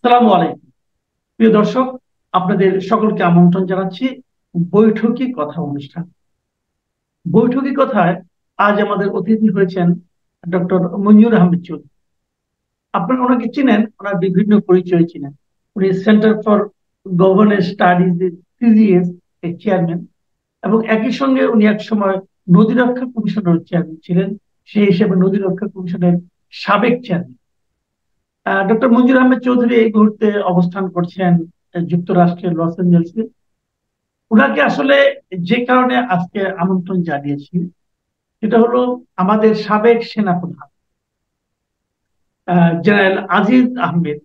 আসসালামু আলাইকুম প্রিয় দর্শক, আপনাদের সকলকে আমন্ত্রণ জানাচ্ছি বৈঠকি কথা অনুষ্ঠান। বৈঠকি কথায় আজ আমাদের অতিথি হয়েছেন ডক্টর মঞ্জুর আহমেদ চৌধুরী। আপনারা ওনাকে চিনেন, ওনার বিভিন্ন পরিচয় চিনেন। উনি centre for governance studies CGS এর চেয়ারম্যান, এবং একই সঙ্গে উনি এক সময় নদী রক্ষা কমিশনের চেয়ারম্যান ছিলেন। সেই হিসেবে নদী রক্ষা কমিশনের সাবেক চেয়ারম্যান ডক্টর মঞ্জুর আহমেদ চৌধুরী এই মুহূর্তে অবস্থান করছেন যুক্তরাষ্ট্রের লস এঞ্জেলসে। উনাকে আসলে যে কারণে আজকে আমন্ত্রণ জানিয়েছি সেটা হলো আমাদের সাবেক সেনাপ্রধান জেনারেল আজিজ আহমেদ।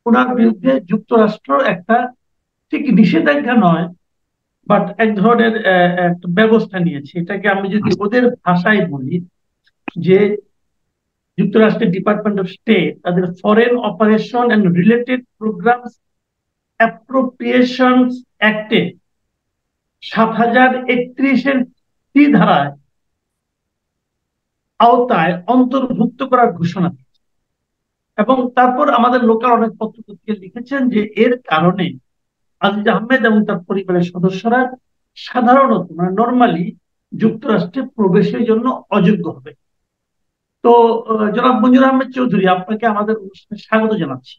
ওনার বিরুদ্ধে যুক্তরাষ্ট্র একটা, ঠিক নিষেধাজ্ঞা নয়, বাট এক ধরনের একটা ব্যবস্থা নিয়েছে। এটাকে আমি যদি ওদের ভাষায় বলি, যে যুক্তরাষ্ট্রের ডিপার্টমেন্ট অফ স্টেট তাদের foreign operation and related programs appropriations অ্যাক্টে ৭,০৩১-এর সি ধারায় আওতায় অন্তর্ভুক্ত করার ঘোষণা দিয়েছে। এবং তারপর আমাদের লোকাল অনেক পত্রপত্রিকা লিখেছেন যে এর কারণে আজিজ আহমেদ এবং তার পরিবারের সদস্যরা সাধারণত, মানে নর্মালি, যুক্তরাষ্ট্রে প্রবেশের জন্য অযোগ্য হবে। তো জনাব মঞ্জুর আহমেদ চৌধুরী, আপনাকে আমাদের অনুষ্ঠানে স্বাগত জানাচ্ছি।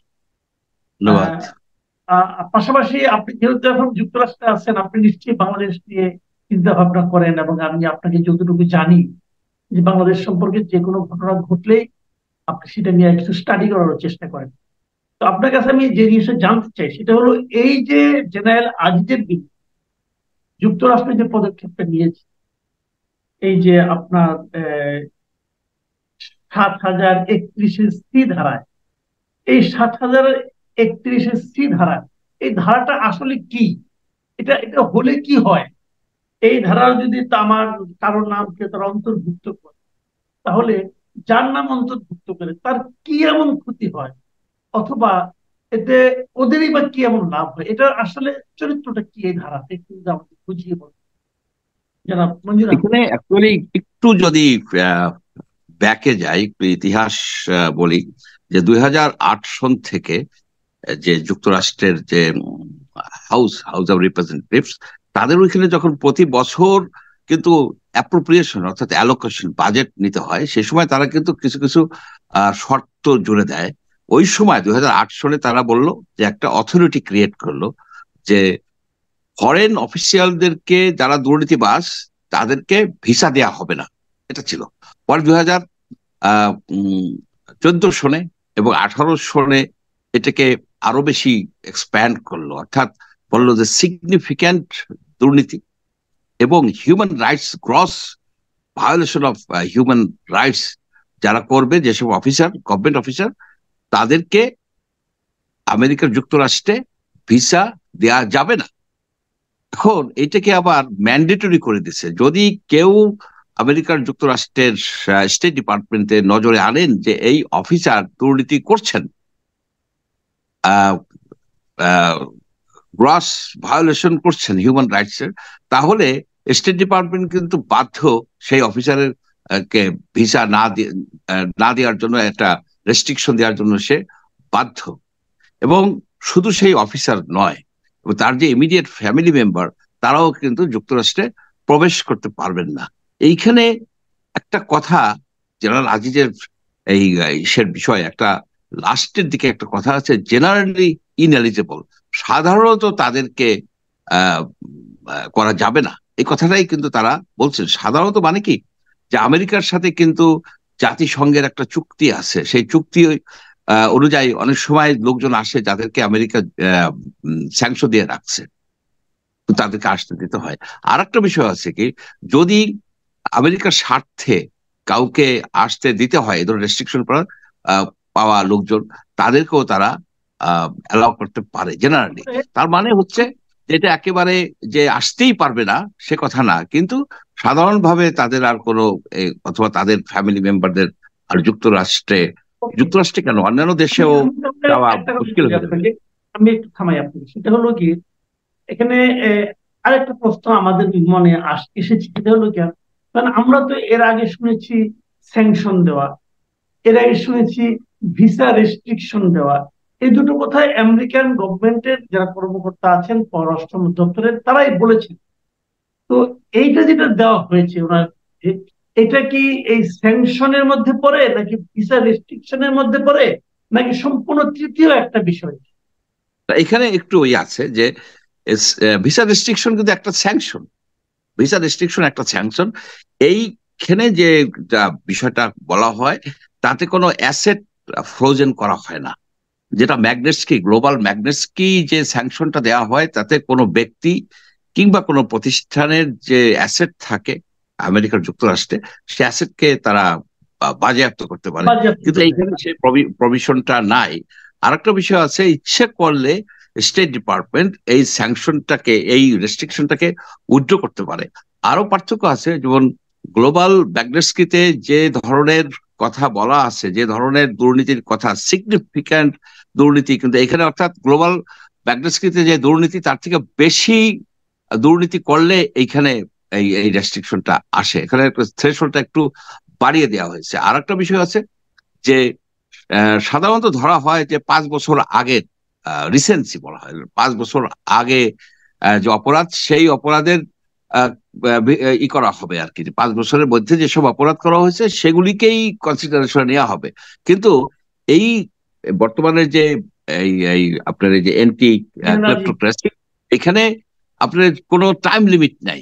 ধন্যবাদ। পাশাপাশি আপনি যেহেতু এখন যুক্তরাষ্ট্রে আছেন, আপনি নিশ্চয়ই বাংলাদেশ নিয়ে চিন্তা ভাবনা করেন, এবং আমি আপনাকে যতটুকু জানি যে বাংলাদেশ সম্পর্কে যে কোনো ঘটনা ঘটলেই আপনি সেটা নিয়ে কিছু স্টাডি করার চেষ্টা করেন। তো আপনার কাছে আমি যে জিনিসটা জানতে চাই সেটা হলো, এই যে জেনারেল আজিজের বিরুদ্ধে যুক্তরাষ্ট্র যে পদক্ষেপটা নিয়েছে, এই যে আপনার ৭,০৩১-এর সি ধারায়, এই ৭,০৩১-এর সি ধারা, এই ধারাটা আসলে কি? এটা এটা হলে কি হয়? এই ধারা যদি আমার কারোর নামকে তারা অন্তর্ভুক্ত করে, তাহলে যার নাম অন্তর্ভুক্ত করে তার কি এমন ক্ষতি হয়, অথবা এতে ওদেরই বা কি এমন লাভ হয়? এটা আসলে চরিত্রটা কি এই ধারাতে, একটু যদি আমাকে বুঝিয়ে বলেন জনাব মঞ্জুর আহমেদ। এখানে অ্যাকচুয়ালি একটু যদি ব্যাকে যাই, একটু ইতিহাস বলি, যে ২০০৮ সন থেকে যে যুক্তরাষ্ট্রের যে হাউস হাউস অব রিপ্রেজেন্টেটিভস, তাদের ওইখানে যখন প্রতি বছর কিন্তু অ্যাপ্রোপ্রিয়েশন অর্থাৎ অ্যালোকেশন বাজেট নিতে হয়, সে সময় তারা কিন্তু কিছু কিছু শর্ত জুড়ে দেয়। ওই সময় ২০০৮ সনে তারা বলল যে একটা অথরিটি ক্রিয়েট করলো, যে ফরেন অফিসিয়ালদেরকে যারা দুর্নীতিবাজ তাদেরকে ভিসা দেয়া হবে না। এটা ছিল। পরে ২০১৪ সনে এবং ১৮ সনে এটাকে আরো বেশি এক্সপ্যান্ড করলো, অর্থাৎ বললো যে সিগনিফিক্যান্ট দুর্নীতি এবং human rights gross violation of human rights যারা করবে, যেসব অফিসার, গভর্নমেন্ট অফিসার, তাদেরকে আমেরিকার যুক্তরাষ্ট্রে ভিসা দেয়া যাবে না। এখন এটাকে আবার ম্যান্ডেটরি করে দিছে। যদি কেউ আমেরিকার যুক্তরাষ্ট্রের স্টেট ডিপার্টমেন্টে নজরে আনেন যে এই অফিসার দুর্নীতি করছেন, গ্রস ভায়োলেশন করছেন হিউম্যান রাইটস এর, তাহলে স্টেট ডিপার্টমেন্ট কিন্তু বাধ্য সেই অফিসারের কে ভিসা না দেওয়ার জন্য, একটা রেস্ট্রিকশন দেওয়ার জন্য সে বাধ্য। এবং শুধু সেই অফিসার নয়, এবং তার যে ইমিডিয়েট ফ্যামিলি মেম্বার, তারাও কিন্তু যুক্তরাষ্ট্রে প্রবেশ করতে পারবেন না। এইখানে একটা কথা, জেনারেল আজিজের এই ইসের বিষয়ে একটা লাস্টের দিকে একটা কথা আছে, জেনারেলি ইনএলিজিবল, সাধারণত তাদেরকে আহ করা যাবে না। এই কথাটাই কিন্তু তারা বলছেন। সাধারণত মানে কি, যে আমেরিকার সাথে কিন্তু জাতিসংঘের একটা চুক্তি আছে, সেই চুক্তি অনুযায়ী অনেক সময় লোকজন আসে যাদেরকে আমেরিকা স্যাংশন দিয়ে রাখছে, তো তাদেরকে আসতে দিতে হয়। আর একটা বিষয় আছে কি, যদি আমেরিকার স্বার্থে কাউকে আসতে দিতে হয়, এই ধরনের রেস্ট্রিকশন পাওয়া লোকজন, তাদেরকেও তারা অ্যালাউ করতে পারে জেনারেলি। তার মানে হচ্ছে যে এটা একেবারে যে আসতেই পারবে না সে কথা না, কিন্তু সাধারণভাবে তাদের আর কোনো অথবা তাদের ফ্যামিলি মেম্বারদের আর যুক্তরাষ্ট্রে কেন, অন্যান্য দেশেও যাওয়া একটা কথা মুশকিল বলি হয়ে যাবে। আপনাকে, আমি একটু থামাই আপনাকে। সেটা হলো কি, এখানে আরেকটা প্রশ্ন আমাদের মনে এসেছে, সেটা হলো কি, কারণ আমরা তো এর আগে শুনেছি স্যাংশন দেওয়া, এর আগে শুনেছি ভিসা রেস্ট্রিকশন দেওয়া, এই দুটো কথায় আমেরিকান গভর্নমেন্টের যারা কর্মকর্তা আছেন পররাষ্ট্র দপ্তরের তারাই বলেছেন। তো এইটা যেটা দেওয়া হয়েছে ওনার, এটা কি এই স্যাংশনের মধ্যে পড়ে নাকি ভিসা রেস্ট্রিকশনের মধ্যে পড়ে নাকি সম্পূর্ণ তৃতীয় একটা বিষয়? এখানে একটু ওই আছে যে ভিসা রেস্ট্রিকশন কিন্তু একটা স্যাংশন, ভিসা রেস্ট্রিকশন একটা স্যাংশন। এইখানে যে বিষয়টা বলা হয় তাতে কোনো অ্যাসেট ফ্রোজেন করা হয় না। যেটা ম্যাগনেটস্কি, গ্লোবাল ম্যাগনেটস্কি যে স্যাংশনটা দেওয়া হয় তাতে কোনো ব্যক্তি কিংবা কোনো প্রতিষ্ঠানের যে অ্যাসেট থাকে আমেরিকার যুক্তরাষ্ট্রে, সে অ্যাসেটকে তারা বাজেয়াপ্ত করতে পারে, বাজেয়াপ্ত কিন্তু করতে এইখানে পারে। সেই প্রভিশনটা নাই। আরেকটা বিষয় আছে, ইচ্ছে করলে স্টেট ডিপার্টমেন্ট এই স্যাংশনটাকে, এই রেস্ট্রিকশনটাকে উইথড্র করতে পারে। আরো পার্থক্য আছে, যেমন গ্লোবাল ম্যাগনেটস্কিতে যে ধরনের কথা বলা আছে, যে ধরনের দুর্নীতির কথা, সিগনিফিক্যান্ট দুর্নীতি, কিন্তু এখানে অর্থাৎ গ্লোবাল ম্যাগনেটস্কিতে যে দুর্নীতি তার থেকে বেশি দুর্নীতি করলে এইখানে এই এই রেস্ট্রিকশনটা আসে। এখানে থ্রেশহোল্ডটা একটু বাড়িয়ে দেওয়া হয়েছে। আর একটা বিষয় আছে যে সাধারণত ধরা হয় যে 5 বছর আগের, রিসেন্সি বলা হয়, 5 বছর আগে যে অপরাধ, সেই অপরাধের আহ, ই করা হবে আর কি, 5 বছরের মধ্যে যেসব অপরাধ করা হয়েছে সেগুলিকেই কনসিডারেশনে নেওয়া হবে। কিন্তু এই বর্তমানে যে এই এই আপনার এই যে এন্টি জেনারেল। ক্লেপ্টোক্রেসি, এখানে আপনার কোনো টাইম লিমিট নাই।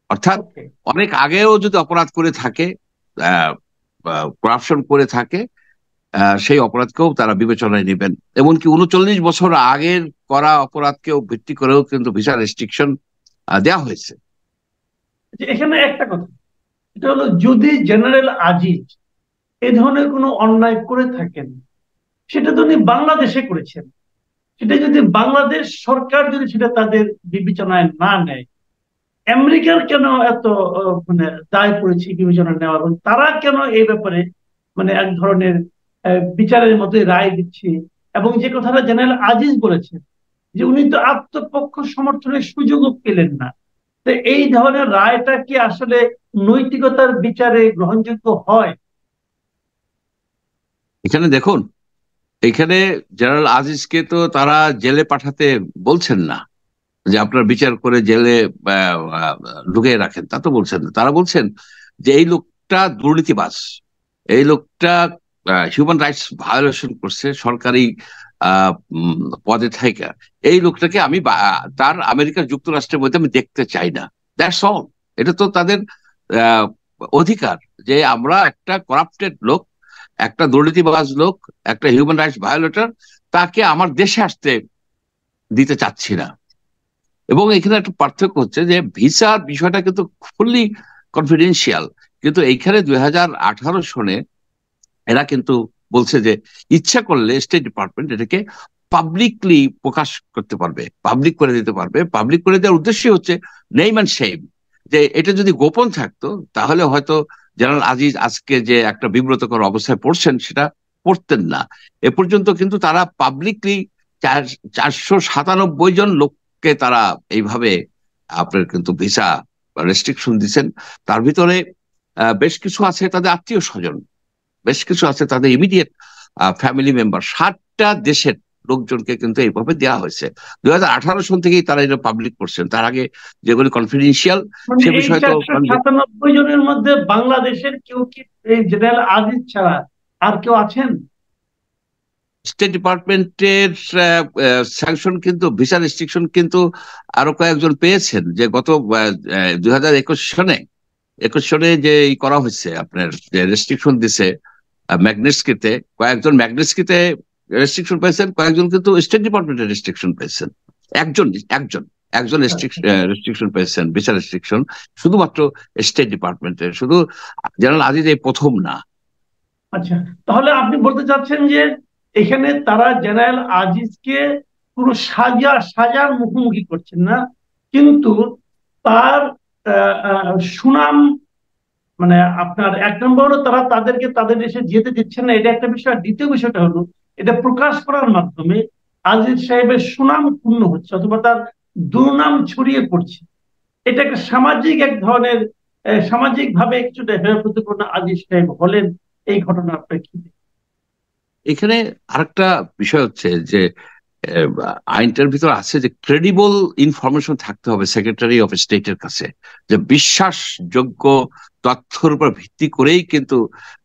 অর্থাৎ ওকে। অনেক আগেও যদি অপরাধ করে থাকে, করাপশন করে থাকে, সেই অপরাধকেও তারা বিবেচনায় নেবেন। এমনকি 39 বছর আগের করা অপরাধকেও ভিত্তি করেও কিন্তু ভিসা রেস্ট্রিকশন দেওয়া হয়েছে। এখানে একটা কথা, এটা হলো যদি জেনারেল আজিজ এ ধরনের কোনো অন্যায় করে থাকেন, সেটা তো উনি বাংলাদেশে করেছেন, সেটা যদি বাংলাদেশ সরকার যদি সেটা তাদের বিবেচনায় না নেয়, আমেরিকার কেন এত মানে দায় পড়েছে বিবেচনা নেওয়া, এবং তারা কেন এই ব্যাপারে মানে এক ধরনের বিচারের মতোই রায় দিচ্ছে? এবং যে কথাটা জেনারেল আজিজ বলেছেন যে উনি তো আত্মপক্ষ সমর্থনের সুযোগও পেলেন না, তো এই ধরনের রায়টা কি আসলে নৈতিকতার বিচারে গ্রহণযোগ্য হয়? এখানে দেখুন, এখানে জেনারেল আজিজকে তো তারা জেলে পাঠাতে বলছেন না, যে আপনার বিচার করে জেলে ঢুকিয়ে রাখেন, তা তো বলছেন না। তারা বলছেন যে এই লোকটা দুর্নীতিবাজ, এই লোকটা হিউম্যান রাইটস ভায়োলেশন করছে সরকারি পদে থেকে, এই লোকটাকে আমি তার আমেরিকা যুক্তরাষ্ট্রের মধ্যে আমি দেখতে চাই না। That's all. এটা তো তাদের আহ, অধিকার, যে আমরা একটা করাপ্টেড লোক, একটা দুর্নীতিবাজ লোক, একটা হিউম্যান রাইটস ভায়োলেটর, তাকে আমার দেশে আসতে দিতে চাচ্ছি না। এবং এখানে একটা পার্থক্য হচ্ছে যে ভিসার বিষয়টা কিন্তু ফুললি কনফিডেন্সিয়াল, কিন্তু এইখানে 2018 সনে এরা কিন্তু বলছে যে ইচ্ছা করলে স্টেট ডিপার্টমেন্ট এটাকে পাবলিকলি প্রকাশ করতে পারবে, পাবলিক করে দিতে পারবে। পাবলিক করে দেওয়ার উদ্দেশ্য হচ্ছে নেইম অ্যান্ড শেম, যে এটা যদি গোপন থাকতো তাহলে হয়তো জেনারেল আজিজ আজকে যে একটা বিব্রতকর অবস্থায় পড়ছেন সেটা পড়তেন না। এ পর্যন্ত কিন্তু তারা পাবলিকলি 497 জন লোককে তারা এইভাবে আপনার কিন্তু ভিসা রেস্ট্রিকশন দিচ্ছেন। তার ভিতরে বেশ কিছু আছে তাদের আত্মীয় স্বজন, বেশ কিছু আছে তাদের ইমিডিয়েট ফ্যামিলি মেম্বার, 7টা দেশের লোকজনকে কিন্তু এইভাবে দেওয়া হয়েছে। 2018 সন থেকেই তারা এটা পাবলিক করছেন, তার আগে যেগুলি কনফিডেন্সিয়াল মানে সে এই বিষয়ে তো 497 জনের মধ্যে বাংলাদেশের কেউ কি এই জেনারেল আজিজ ছাড়া আর কেউ আছেন? স্টেট ডিপার্টমেন্টের স্যাংশন কিন্তু, ভিসা রেস্ট্রিকশন কিন্তু আরো কয়েকজন পেয়েছেন, যে গত 2021 সনে, 21 সনে যে করা হয়েছে আপনার, যে রেস্ট্রিকশন দিছে ম্যাগনেটস্কিতে, কয়েকজন ম্যাগনেটস্কিতে রেস্ট্রিকশন পেয়েছেন, কয়েকজন কিন্তু স্টেট ডিপার্টমেন্টের রেস্ট্রিকশন পেয়েছেন। একজন একজন একজন আচ্ছা। রেস্ট্রিকশন পেয়েছেন, ভিসা রেস্ট্রিকশন, শুধুমাত্র স্টেট ডিপার্টমেন্টের। শুধু জেনারেল আজিজ এই প্রথম না। আচ্ছা, তাহলে আপনি বলতে চাচ্ছেন যে এখানে তারা জেনারেল আজিজকে পুরো সাজার মুখোমুখি করছেন না, কিন্তু তার সুনাম, মানে আপনার এক নম্বর হলো তারা তাদেরকে তাদের দেশে যেতে দিচ্ছেন না, এটা একটা বিষয়। আর দ্বিতীয় বিষয়টা হলো এটা প্রকাশ করার মাধ্যমে আজিজ সাহেবের সুনাম ক্ষুণ্ণ হচ্ছে অথবা তার দুর্নাম ছড়িয়ে পড়ছে। এটা একটা সামাজিক এক ধরনের সামাজিক ভাবে কিছুটা হেয় প্রতিপন্ন আজিজ সাহেব হলেন এই ঘটনার প্রেক্ষিতে। এখানে আরেকটা বিষয় হচ্ছে যে আহ, আইনটার ভিতর আছে যে ক্রেডিবল ইনফরমেশন থাকতে হবে সেক্রেটারি অফ স্টেটের কাছে, যে বিশ্বাসযোগ্য তথ্যের উপর ভিত্তি করেই কিন্তু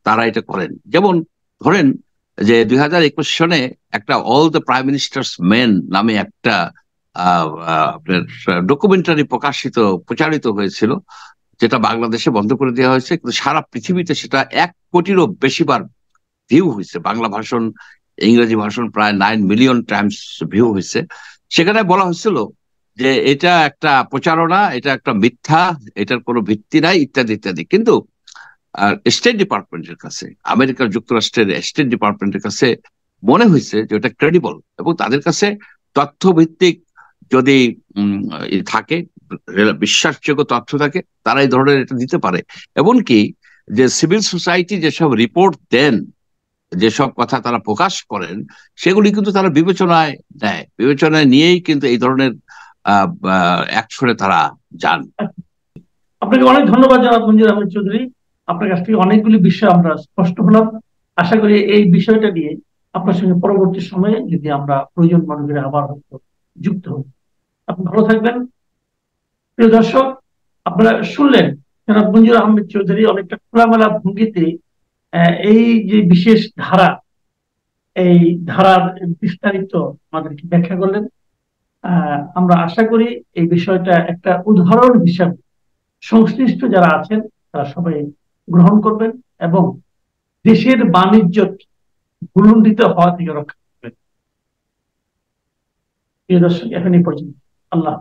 তারা এটা করেন। যেমন ধরেন যে 2021 সনে একটা all the prime ministers main নামে একটা আপনার ডকুমেন্টারি প্রচারিত হয়েছিল, যেটা বাংলাদেশে বন্ধ করে দেওয়া হয়েছে, কিন্তু সারা পৃথিবীতে সেটা 1 কোটিরও বেশিবার ভিউ হয়েছে। বাংলা ভাষণ, ইংরেজি ভাষণ প্রায় 9 মিলিয়ন টাইমস ভিউ হয়েছে। সেখানে বলা হয়েছিল যে এটা একটা প্রচারণা, এটা একটা মিথ্যা, এটার কোনো ভিত্তি নাই, ইত্যাদি ইত্যাদি। কিন্তু স্টেট ডিপার্টমেন্টের কাছে, আমেরিকা যুক্তরাষ্ট্রের স্টেট ডিপার্টমেন্টের কাছে মনে হয়েছে যে ওটা ক্রেডিবল, এবং তাদের কাছে তথ্য ভিত্তিক যদি থাকে, বিশ্বাসযোগ্য তথ্য থাকে, তারা এই ধরনের এটা দিতে পারে। এমনকি যে সিভিল সোসাইটি যেসব রিপোর্ট দেন, যেসব কথা তারা প্রকাশ করেন, সেগুলি কিন্তু তারা বিবেচনায় নেয়, বিবেচনায় নিয়েই কিন্তু এই ধরনের অ্যাকশনে তারা যান। আপনাকে অনেক ধন্যবাদ জনাব মঞ্জুর আহমেদ চৌধুরী। আপনার কাছ থেকে অনেকগুলি বিষয় আমরা স্পষ্ট হলাম। আশা করি এই বিষয়টা নিয়ে আপনার সঙ্গে পরবর্তী সময়ে যদি আমরা প্রয়োজন মনে করে আবার হয়তো যুক্ত হব। আপনি ভালো থাকবেন। প্রিয় দর্শক, আপনারা শুনলেন জনাব মঞ্জুর আহমেদ চৌধুরী অনেকটা খোলামেলা ভঙ্গিতে এই যে বিশেষ ধারা, এই ধারার বিস্তারিত আমাদেরকে ব্যাখ্যা করলেন। আমরা আশা করি এই বিষয়টা একটা উদাহরণ হিসাবে সংশ্লিষ্ট যারা আছেন তারা সবাই গ্রহণ করবেন এবং দেশের বাণিজ্য ভুলুণ্ঠিত হওয়া থেকে রক্ষা করবেন। প্রিয় দর্শক, এখন এই পর্যন্ত। আল্লাহ।